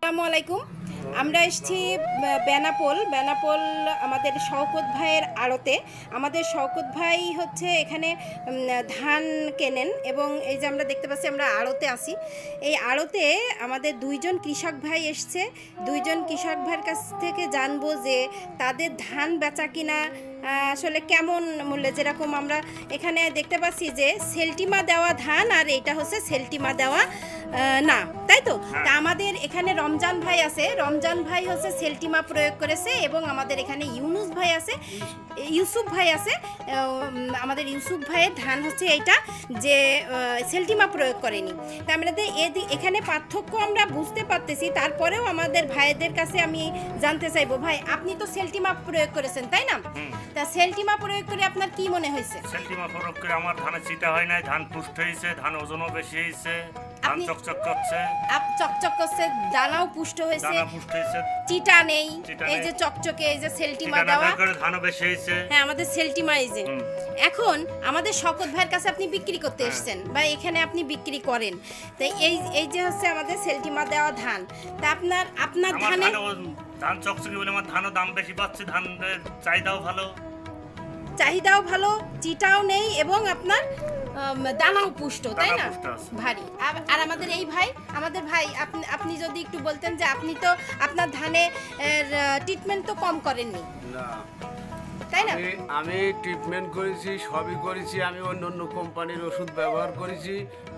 আসসালামু আলাইকুম। আমরা এসেছি বেনাপোল আমাদের শওকত ভাইয়ের আড়তে। আমাদের শওকত ভাই হচ্ছে এখানে ধান কেনেন এবং এই যে আমরা দেখতে পাচ্ছি আমরা আড়তে আসি। এই আড়তে আমাদের দুইজন কৃষক ভাই এসছে। দুইজন কৃষক ভাইয়ের কাছ থেকে জানবো যে তাদের ধান বেচা কিনা আসলে কেমন মূল্যে। যেরকম আমরা এখানে দেখতে পাচ্ছি যে সেলটিমা দেওয়া ধান আর এটা হচ্ছে সেলটিমা দেওয়া না, তাই তো? তা আমাদের এখানে রমজান ভাই আছে, রমজান ভাই হচ্ছে সেলটিমা প্রয়োগ করেছে এবং আমাদের এখানে ইউসুফ ভাই আছে। আমাদের ইউসুফ ভাইয়ের ধান হচ্ছে এইটা যে সেলটিমা প্রয়োগ করেনি। তা আমাদের এখানে পার্থক্য আমরা বুঝতে পারতেছি। তারপরেও আমাদের ভাইদের কাছে আমি জানতে চাইবো, ভাই আপনি তো সেলটিমা প্রয়োগ করেছেন তাই না? তা সেলটিমা প্রয়োগ করে আপনার কি মনে হয়েছে? সেলটিমা প্রয়োগ করে আমার ধানে চিটা হয় নাই, ধান পুষ্ট হয়েছে, ধান ওজনও বেশি হয়েছে, ধান চকচক করছে, চকচক করছে, দানাও পুষ্ট হয়েছে, চিটা নেই, এই যে চকচকে এই যে সেলটিমা দেওয়া, ধানও বেশি হয়েছে। হ্যাঁ, আমাদের সেলটিমা এই যে। এখন আমাদের শওকত ভাইয়ের কাছে আপনি বিক্রি করতে এসেছেন বা এখানে আপনি বিক্রি করেন, তাই এই যে হচ্ছে আমাদের সেলটিমা দেওয়া ধান। তা আপনার ধান চকচকে বলে আমার ধানও দাম বেশি পাচ্ছে, ধানের চাহিদাও ভালো, চিটাও নেই এবং আপনার দানাও পুষ্ট, তাই না? ভারী। আর আমাদের ভাই আপনি যদি একটু বলতেন যে আপনি তো আপনার ধানে ট্রিটমেন্ট তো কম করেননি না, তাই না? আমি ট্রিটমেন্ট করেছি, সবই করেছি। আমি অন্য কোম্পানির ওষুধ ব্যবহার করেছি,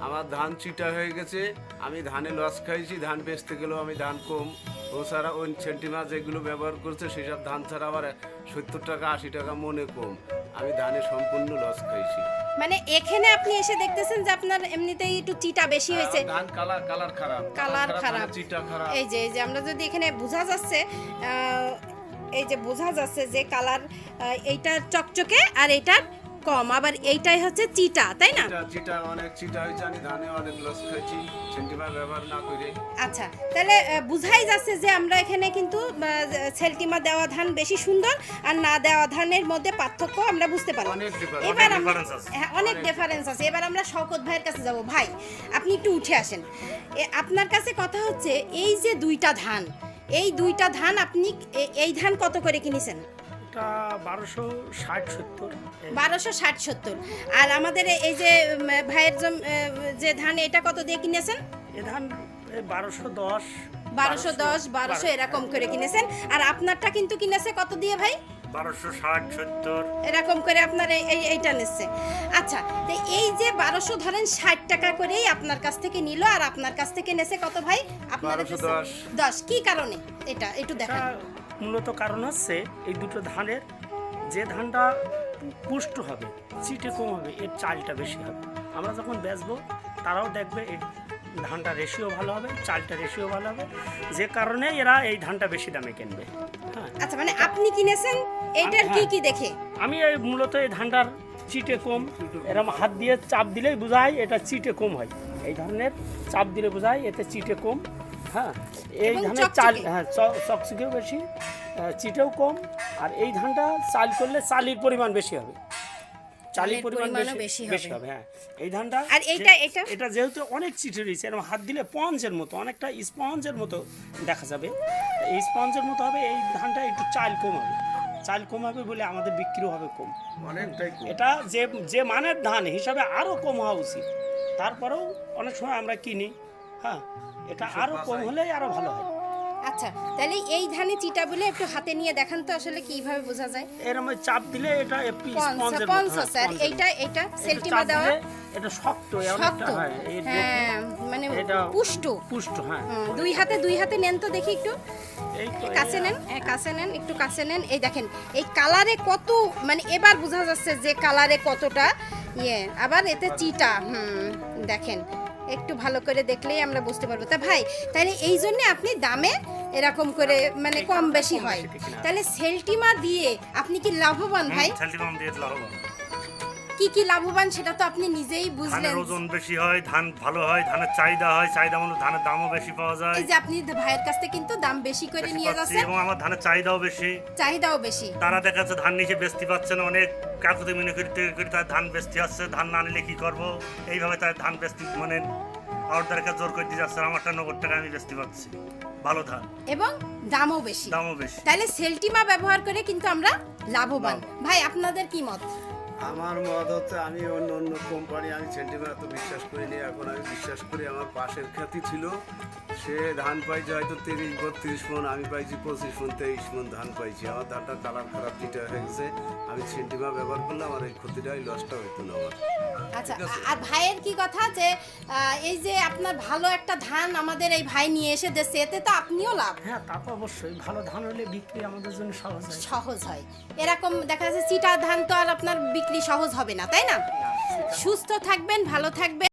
আমার ধান চিটা হয়ে গেছে, আমি ধানে লস খাইছি। ধান বেচতে গেলেও আমি ধান কম, ও ছাড়া ওই সেন্টিমা যেগুলো ব্যবহার করছে সেসব ধান ছাড়া আবার 70 টাকা 80 টাকা মনে কম, আমি ধানে সম্পূর্ণ লস খাইছি। মানে এখানে আপনি এসে দেখতেছেন যে আপনার এমনিতেই একটু চিটা বেশি হয়েছে, ধান কালার খারাপ, চিটা খারাপ। এই যে আমরা যদি এখানে বোঝা যাচ্ছে, এই যে বোঝা যাচ্ছে যে কালার এইটা চকচকে আর এইটার কম, আবার এইটাই হচ্ছে চিটা, তাই না? চিটা অনেক চিটা হয়েছে, আমি ধানে অনেক লস খাইছি সেন্টিমা ব্যবহার না করে। আচ্ছা, তাহলে বুঝাই যাচ্ছে যে আমরা এখানে কিন্তু সেলটিমা দেওয়া ধান বেশি সুন্দর আর না দেওয়া ধানের মধ্যে পার্থক্য আমরা বুঝতে পারলাম। এবার অনেক ডিফারেন্স আছে। এবার আমরা শওকত ভাইয়ের কাছে যাব। ভাই আপনি একটু উঠে আসেন। আপনার কাছে কথা হচ্ছে এই যে দুইটা ধান আপনি এই ধান কত করে কিনেছেন? 1260-70। আর আমাদের এই যে ভাইয়ের যে ধান এটা কত দিয়ে কিনেছেন? এ ধান 1210 এরকম করে কিনেছেন। আর আপনারটা কিন্তু কিনেছে কত দিয়ে ভাই? 1260-70 এরকম করে আপনার এইটা নিচ্ছে। আচ্ছা, তো এই যে 1200 ধরেন 60 টাকা করেই আপনার কাছ থেকে নিল আর আপনার কাছ থেকে নেছে কত ভাই? আপনার 10। কি কারণে এটা একটু দেখান। মূলত কারণ হচ্ছে এই দুটো ধানের যে ধানটা পুষ্ট হবে, চিটে কম হবে, এর চালটা বেশি হবে। আমরা যখন বেচবো তারাও দেখবে এই ধানটা রেশিও ভালো হবে, চালটা রেশিও ভালো হবে, যে কারণে এরা এই ধানটা বেশি দামে কিনবে। হ্যাঁ, আচ্ছা, মানে আপনি কিনেছেন এইটার কি দেখে? আমি মূলত এই ধানটার চিটে কম, এরকম হাত দিয়ে চাপ দিলেই বোঝায় এটা চিটে কম হয়। এই ধরনের চাপ দিলে বোঝায় এতে চিটে কম। হ্যাঁ, এই ধানের চাল চকচকেও বেশি, চিটেও কম। আর এই ধানটা চাল করলে চালির পরিমাণ বেশি হবে, চালির পরিমাণ বেশি হবে। হ্যাঁ, এই ধানটা আর এটা যেহেতু অনেক চিটে রয়েছে, এরকম হাত দিলে স্পঞ্জের মতো, অনেকটা স্পঞ্জের মতো দেখা যাবে, এই স্পঞ্জের মতো হবে। এই ধানটা একটু চাল কম হবে বলে আমাদের বিক্রিও হবে কম, অনেকটাই। এটা যে মানের ধান হিসাবে আরও কম হওয়া উচিত, তারপরেও অনেক সময় আমরা কিনি। হ্যাঁ, এটা আরও কম হলেই আরও ভালো হয়। আচ্ছা, তাহলে এই ধানে চিটা বলে একটু হাতে নিয়ে দেখান তো আসলে কিভাবে বোঝা যায়? এরকম চাপ দিলে এটা একটু স্পঞ্জের মতো। স্যার এইটা সেলটিমা দেওয়া, এটা শক্ত, হ্যাঁ, মানে পুষ্ট। হ্যাঁ, দুই হাতে নেন তো দেখি একটু, কাছে নেন একটু কাছে নেন। এই দেখেন এই কালারে কত, মানে এবার বোঝা যাচ্ছে যে কালারে কতটা আবার এতে চিটা। দেখেন একটু ভালো করে দেখলেই আমরা বুঝতে পারবো। তা ভাই, তাহলে এই জন্য আপনি দামে এরকম করে মানে কম বেশি হয়। তাহলে সেলটিমা দিয়ে আপনি কি লাভবান ভাই? সেলটিমা দিয়ে লাভবান। কি লাভবান সেটা তো আপনি নিজেই বুঝলেন। ধানের ওজন বেশি হয়, ধান ভালো হয়, ধানের চাহিদা হয়, চাহিদা মতো ধানের দামও বেশি পাওয়া যায়। এই যে আপনি ভাইয়ের কাছ থেকে কিন্তু দাম বেশি করে নিয়ে যাচ্ছেন এবং আমার ধানের চাহিদাও বেশি। তারা দেখা যাচ্ছে ধান নিচে বেচতে পাচ্ছে না, অনেক কাকুতি মিনতি করে তার ধান বেচতে আসছে, ধান না নিলে কি করবো, এইভাবে তার ধান বেচতে মানে আউটদারকে জোর করে দিয়ে যাচ্ছে, আমারটা 90 টাকা আমি বেচতে পারছি, ভালো ধান, এবং দামও বেশি। দামও বেশি। তাহলে সেলটিমা ব্যবহার করে কিন্তু আমরা লাভবান। ভাই আপনাদের কি মত? আমার মত হচ্ছে আমি অন্য অন্য কোম্পানি, আমি সেন্টিমেন্ট এত বিশ্বাস করিনি, এখন আমি বিশ্বাস করি। আমার পাশের খ্যাতি ছিল, সে ধান পাইছে হয়তো 30-32 মন, আমি পাইছি 25 মন 23 মন ধান পাইছি। আমার ধানটা কালার খারাপ চিটা হয়ে গেছে, আমি সেন্টিমা ব্যবহার করলে আমার এই ক্ষতিটা, এই লসটা হইতো না আমার। আচ্ছা, আর ভাইয়ের কি কথা যে এই যে আপনার ভালো একটা ধান আমাদের এই ভাই নিয়ে এসে দিচ্ছে, এতে তো আপনিও লাভ। হ্যাঁ, তা তো অবশ্যই, ভালো ধান হলে বিক্রি আমাদের জন্য সহজ হয়। এরকম দেখা যাচ্ছে চিটা ধান তো আর আপনার বিক্রি সহজ হবে না, তাই না? সুস্থ থাকবেন, ভালো থাকবেন।